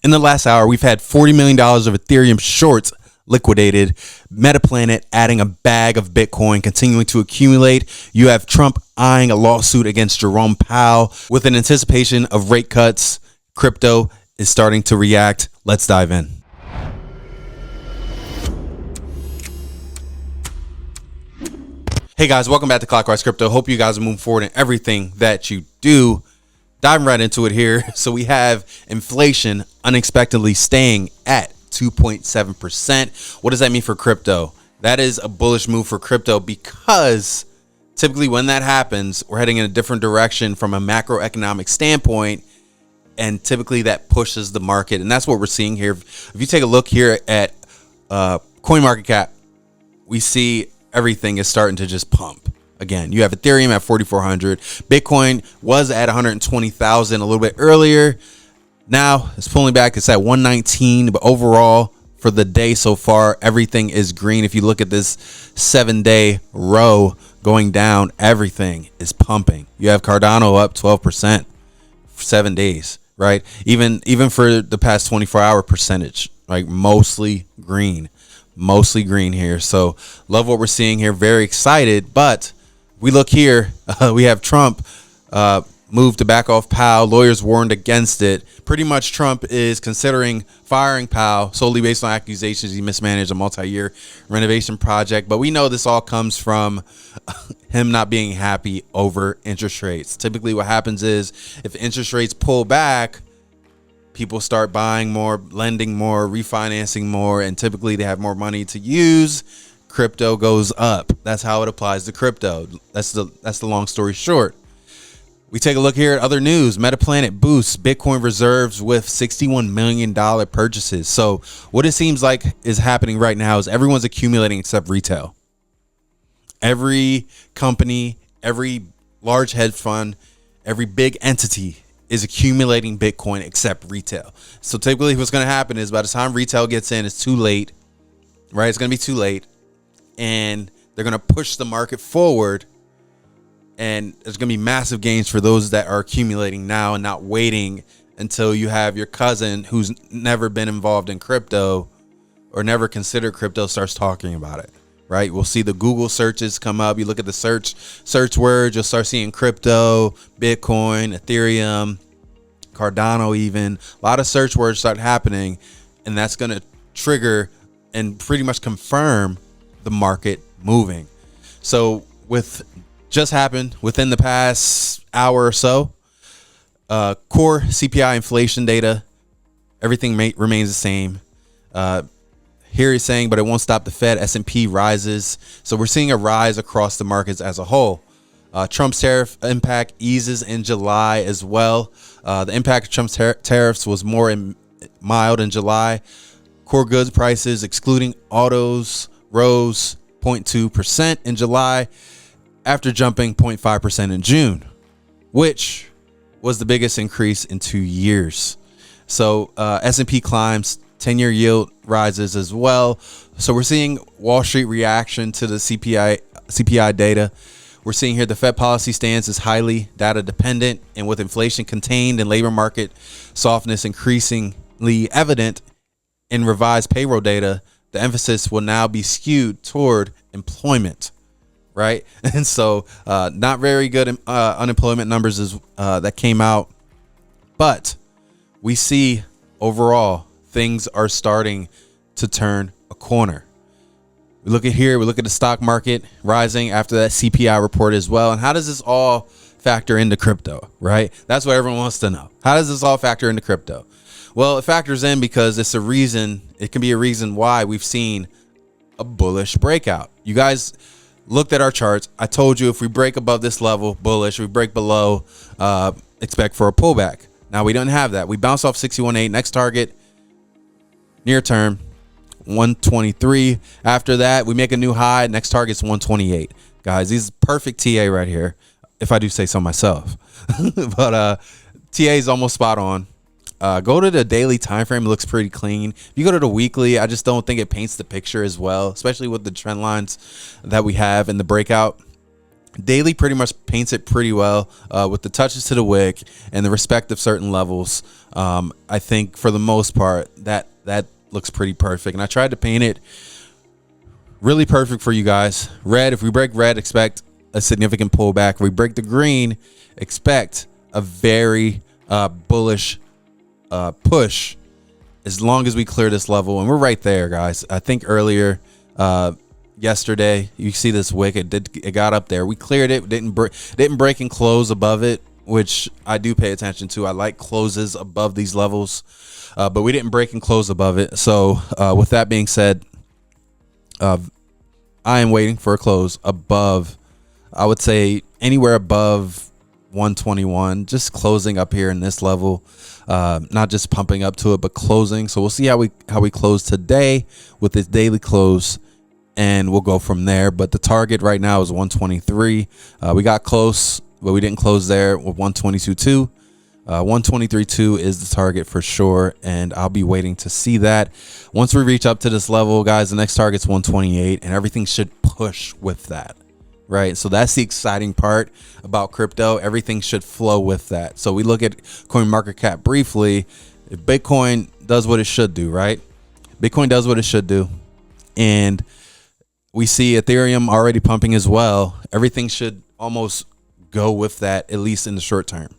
In the last hour, we've had $40 million of Ethereum shorts liquidated, Metaplanet adding a bag of Bitcoin, continuing to accumulate. You have Trump eyeing a lawsuit against Jerome Powell. With an anticipation of rate cuts, crypto is starting to react. Let's dive in. Hey guys, welcome back to CLOCKWISE Crypto. Hope you guys are moving forward in everything that you do. Diving right into it here. So we have inflation unexpectedly staying at 2.7%. What does that mean for crypto? That is a bullish move for crypto because typically when that happens, we're heading in a different direction from a macroeconomic standpoint, and typically that pushes the market, and that's what we're seeing here. If you take a look here at CoinMarketCap, we see everything is starting to just pump. Again, you have Ethereum at 4,400. Bitcoin was at 120,000 a little bit earlier. Now it's pulling back. It's at 119. But overall, for the day so far, everything is green. If you look at this 7-day row going down, everything is pumping. You have Cardano up 12% for 7 days, right? Even for the past 24-hour percentage, like mostly green here. So love what we're seeing here. Very excited, but we look here, we have Trump move to back off Powell. Lawyers warned against it. Pretty much Trump is considering firing Powell solely based on accusations he mismanaged a multi-year renovation project. But we know this all comes from him not being happy over interest rates. Typically what happens is if interest rates pull back, people start buying more, lending more, refinancing more, and typically they have more money to use. Crypto goes up. That's how it applies to crypto. That's the long story short. We take a look here at other news. Metaplanet boosts Bitcoin reserves with $61 million purchases. So what it seems like is happening right now is everyone's accumulating except retail. Every company, every large hedge fund, every big entity is accumulating Bitcoin except retail. So typically what's going to happen is by the time retail gets in, it's too late, right? It's going to be too late. And they're going to push the market forward, and there's going to be massive gains for those that are accumulating now and not waiting until you have your cousin who's never been involved in crypto or never considered crypto starts talking about it, right? We'll see the Google searches come up. You look at the search words, you'll start seeing crypto, Bitcoin, Ethereum, Cardano even. A lot of search words start happening, and that's going to trigger and pretty much confirm the market moving. So with just happened within the past hour or so, core CPI inflation data, everything remains the same. Here he's saying, but it won't stop the Fed. S&P rises. So we're seeing a rise across the markets as a whole. Trump's tariff impact eases in July as well. The impact of Trump's tariffs was more mild in July. Core goods prices, excluding autos, rose 0.2% in July after jumping 0.5% in June, which was the biggest increase in 2 years. So S&P climbs, 10-year yield rises as well. So we're seeing Wall Street reaction to the CPI data. We're seeing here the Fed policy stance is highly data dependent, and with inflation contained and labor market softness increasingly evident in revised payroll data, the emphasis will now be skewed toward employment, right? And so not very good unemployment numbers that came out. But we see overall things are starting to turn a corner. We look at here, we look at the stock market rising after that CPI report as well. And how does this all factor into crypto, right? That's what everyone wants to know. How does this all factor into crypto? Well, it factors in because it's a reason. It can be a reason why we've seen a bullish breakout. You guys looked at our charts. I told you if we break above this level, bullish. If we break below, expect for a pullback. Now we don't have that. We bounce off 61.8. Next target, near term, 123. After that, we make a new high. Next target's 128. Guys, this is perfect TA right here, if I do say so myself. But TA is almost spot on. Go to the daily time frame. It looks pretty clean. If you go to the weekly, I just don't think it paints the picture as well, especially with the trend lines that we have in the breakout. Daily pretty much paints it pretty well with the touches to the wick and the respect of certain levels. I think for the most part that looks pretty perfect, and I tried to paint it really perfect for you guys. Red, if we break red, expect a significant pullback. If we break the green, expect a very bullish push as long as we clear this level, and we're right there, guys. I think earlier yesterday, you see this wick, it got up there. We cleared it, didn't break and close above it, which I do pay attention to. I like closes above these levels, but we didn't break and close above it. So with that being said, I am waiting for a close above, I would say anywhere above 121, just closing up here in this level, not just pumping up to it, but closing. So we'll see how we close today with this daily close, and we'll go from there. But the target right now is 123. We got close, but we didn't close there with 122.2. 123.2 is the target for sure, and I'll be waiting to see that. Once we reach up to this level, guys, the next target's 128, and everything should push with that, right? So that's the exciting part about crypto. Everything should flow with that. So we look at CoinMarketCap briefly. If Bitcoin does what it should do, right? Bitcoin does what it should do, and we see Ethereum already pumping as well. Everything should almost go with that, at least in the short term,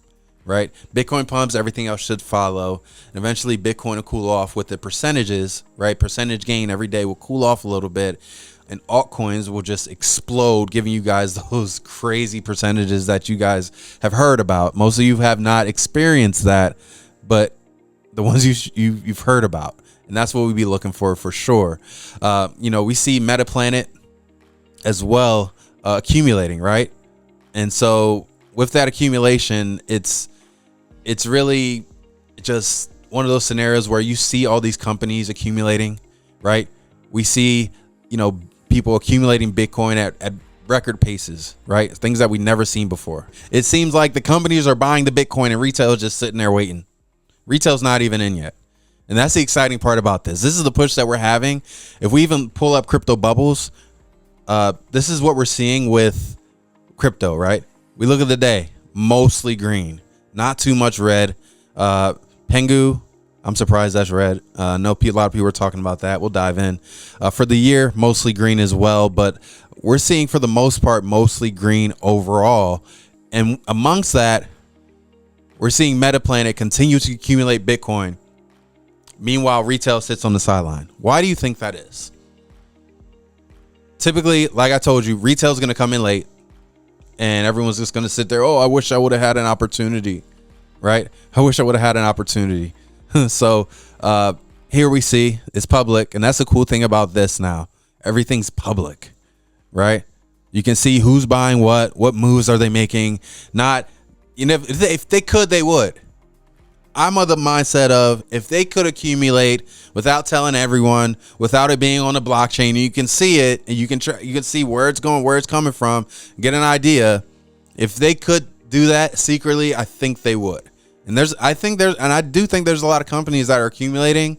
right? Bitcoin pumps, everything else should follow. And eventually Bitcoin will cool off with the percentages, right? Percentage gain every day will cool off a little bit, and altcoins will just explode, giving you guys those crazy percentages that you guys have heard about. Most of you have not experienced that, but the ones you've heard about. And that's what we'd be looking for sure. We see Metaplanet as well accumulating, right? And so with that accumulation, it's really just one of those scenarios where you see all these companies accumulating, right? We see, people accumulating Bitcoin at record paces, right? Things that we've never seen before. It seems like the companies are buying the Bitcoin and retail is just sitting there waiting. Retail's not even in yet. And that's the exciting part about this. This is the push that we're having. If we even pull up crypto bubbles, this is what we're seeing with crypto, right? We look at the day, mostly green, not too much red. Pengu, I'm surprised that's red. A lot of people are talking about that. We'll dive in. For the year, mostly green as well, but we're seeing for the most part, mostly green overall. And amongst that, we're seeing Metaplanet continue to accumulate Bitcoin. Meanwhile, retail sits on the sideline. Why do you think that is? Typically, like I told you, retail is going to come in late, and everyone's just going to sit there. Oh, I wish I would have had an opportunity, right? I wish I would have had an opportunity. So here we see it's public, and that's the cool thing about this now. Everything's public, right? You can see who's buying what moves are they making. Not, if they could, they would. I'm of the mindset of if they could accumulate without telling everyone, without it being on the blockchain, and you can see it, and you can see where it's going, where it's coming from, get an idea. If they could do that secretly, I think they would. And I do think there's a lot of companies that are accumulating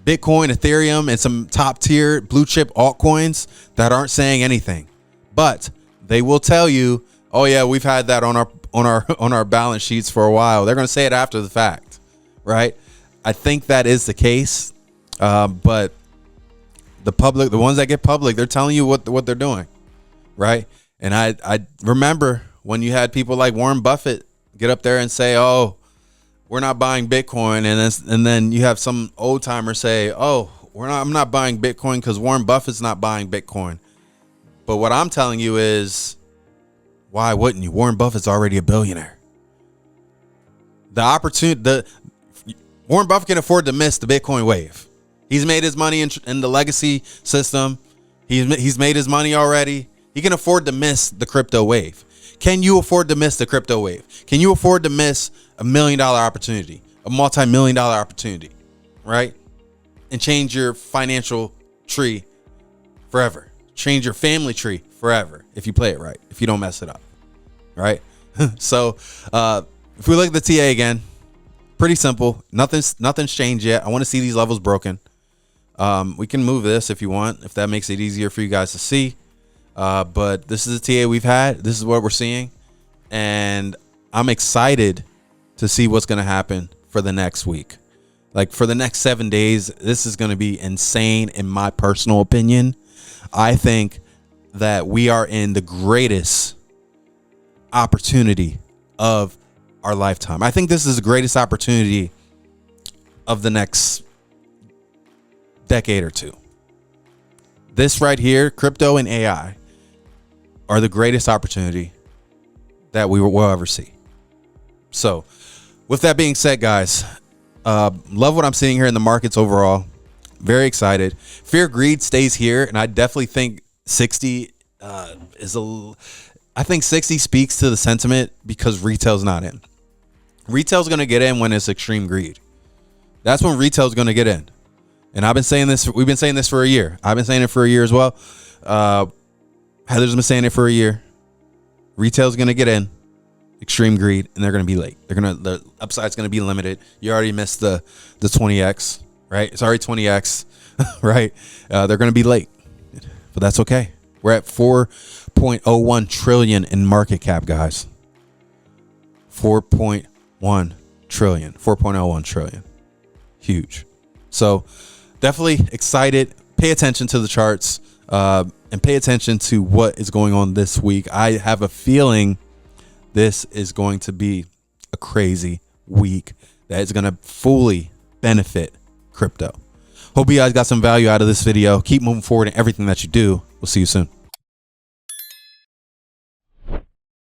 Bitcoin, Ethereum, and some top tier blue chip altcoins that aren't saying anything, but they will tell you, oh yeah, we've had that on our balance sheets for a while. They're going to say it after the fact, right? I think that is the case, but the ones that get public, they're telling you what they're doing, right? And I remember when you had people like Warren Buffett get up there and say, "Oh, we're not buying Bitcoin," and then you have some old timer say, "Oh, I'm not buying Bitcoin because Warren Buffett's not buying Bitcoin." But what I'm telling you is, why wouldn't you? Warren Buffett's already a billionaire. Warren Buffett can afford to miss the Bitcoin wave. He's made his money in the legacy system. He's made his money already. He can afford to miss the crypto wave. Can you afford to miss the crypto wave? Can you afford to miss $1 million opportunity, a multi-million-dollar opportunity, right? And change your financial tree forever. Change your family tree forever if you play it right, if you don't mess it up, right? So if we look at the TA again, pretty simple. Nothing's changed yet. I want to see these levels broken. We can move this if you want, if that makes it easier for you guys to see. But this is the TA we've had. This is what we're seeing. And I'm excited to see what's going to happen for the next week. Like for the next 7 days, this is going to be insane in my personal opinion. I think that we are in the greatest opportunity of our lifetime. I think this is the greatest opportunity of the next decade or two. This right here, crypto and AI, are the greatest opportunity that we will ever see. So with that being said, guys, love what I'm seeing here in the markets overall. Very excited. Fear greed stays here, and I definitely think 60 I think 60 speaks to the sentiment because retail's not in. Retail's going to get in when it's extreme greed. That's when retail's going to get in. And I've been saying this. We've been saying this for a year. I've been saying it for a year as well. Heather's been saying it for a year. Retail's going to get in. Extreme greed, and they're going to be late. The upside's going to be limited. You already missed the 20x, right? It's already 20x, right? They're going to be late, but that's okay. We're at 4.01 trillion in market cap, guys. 4.1 trillion, 4.01 trillion. Huge. So definitely excited. Pay attention to the charts and pay attention to what is going on this week. I have a feeling this is going to be a crazy week that is going to fully benefit crypto. Hope you guys got some value out of this video. Keep moving forward in everything that you do. We'll see you soon.